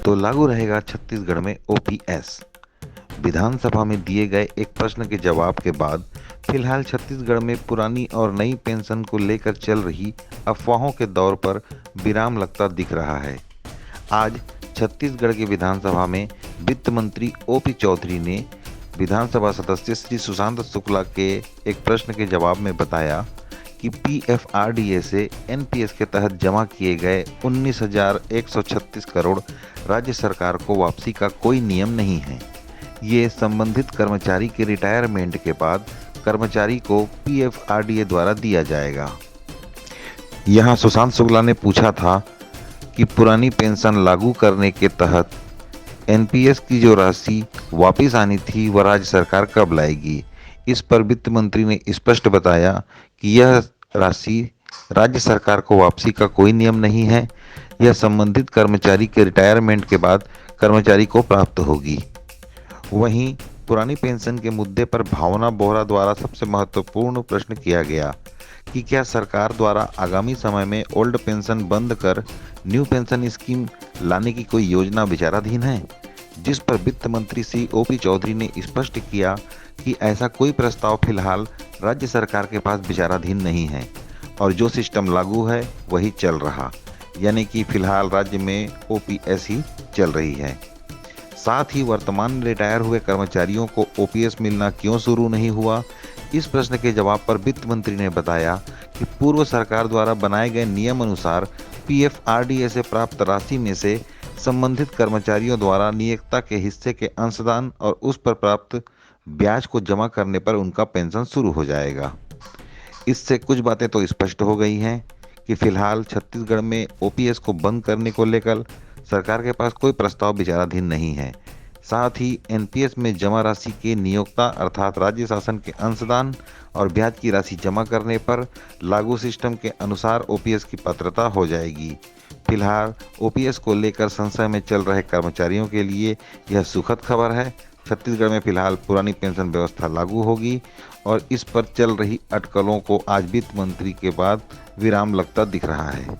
तो लागू रहेगा छत्तीसगढ़ में ओपीएस। विधानसभा में दिए गए एक प्रश्न के जवाब के बाद फिलहाल छत्तीसगढ़ में पुरानी और नई पेंशन को लेकर चल रही अफवाहों के दौर पर विराम लगता दिख रहा है। आज छत्तीसगढ़ की विधानसभा में वित्त मंत्री ओपी चौधरी ने विधानसभा सदस्य श्री सुशांत शुक्ला के एक प्रश्न के जवाब में बताया कि पीएफआरडीए से एनपीएस के तहत जमा किए गए 19,136 करोड़ राज्य सरकार को वापसी का कोई नियम नहीं है। ये संबंधित कर्मचारी के रिटायरमेंट के बाद कर्मचारी को पीएफआरडीए द्वारा दिया जाएगा। यहाँ सुशांत शुक्ला ने पूछा था कि पुरानी पेंशन लागू करने के तहत एनपीएस की जो राशि वापस आनी थी वह राज्य सरकार कब लाएगी। इस पर वित्त मंत्री ने स्पष्ट बताया कि यह राशि राज्य सरकार को वापसी का कोई नियम नहीं है। यह संबंधित कर्मचारी के रिटायरमेंट के बाद कर्मचारी को प्राप्त होगी। वहीं पुरानी पेंशन के मुद्दे पर भावना बोहरा द्वारा सबसे महत्वपूर्ण प्रश्न किया गया कि क्या सरकार द्वारा आगामी समय में ओल्ड पेंशन बंद कर न्यू पेंशन स्कीम लाने की कोई योजना विचाराधीन है, जिस पर वित्त मंत्री श्री ओपी चौधरी ने स्पष्ट किया कि ऐसा कोई प्रस्ताव फिलहाल राज्य सरकार के पास विचाराधीन नहीं है और जो सिस्टम लागू है वही चल रहा, यानी कि फिलहाल राज्य में ओपीएस ही चल रही है। साथ ही वर्तमान में रिटायर हुए कर्मचारियों को ओपीएस मिलना क्यों शुरू नहीं हुआ, इस प्रश्न के जवाब पर वित्त मंत्री ने बताया कि पूर्व सरकार द्वारा बनाए गए नियम अनुसार पीएफआरडीए से प्राप्त राशि में से संबंधित कर्मचारियों द्वारा नियोक्ता के हिस्से के अंशदान और उस पर प्राप्त ब्याज को जमा करने पर उनका पेंशन शुरू हो जाएगा। इससे कुछ बातें तो स्पष्ट हो गई हैं कि फिलहाल छत्तीसगढ़ में ओपीएस को बंद करने को लेकर सरकार के पास कोई प्रस्ताव विचाराधीन नहीं है। साथ ही एनपीएस में जमा राशि के नियोक्ता अर्थात राज्य शासन के अंशदान और ब्याज की राशि जमा करने पर लागू सिस्टम के अनुसार ओपीएस की पात्रता हो जाएगी। फिलहाल ओपीएस को लेकर संशय में चल रहे कर्मचारियों के लिए यह सुखद खबर है। छत्तीसगढ़ में फिलहाल पुरानी पेंशन व्यवस्था लागू होगी और इस पर चल रही अटकलों को आज वित्त मंत्री के बाद विराम लगता दिख रहा है।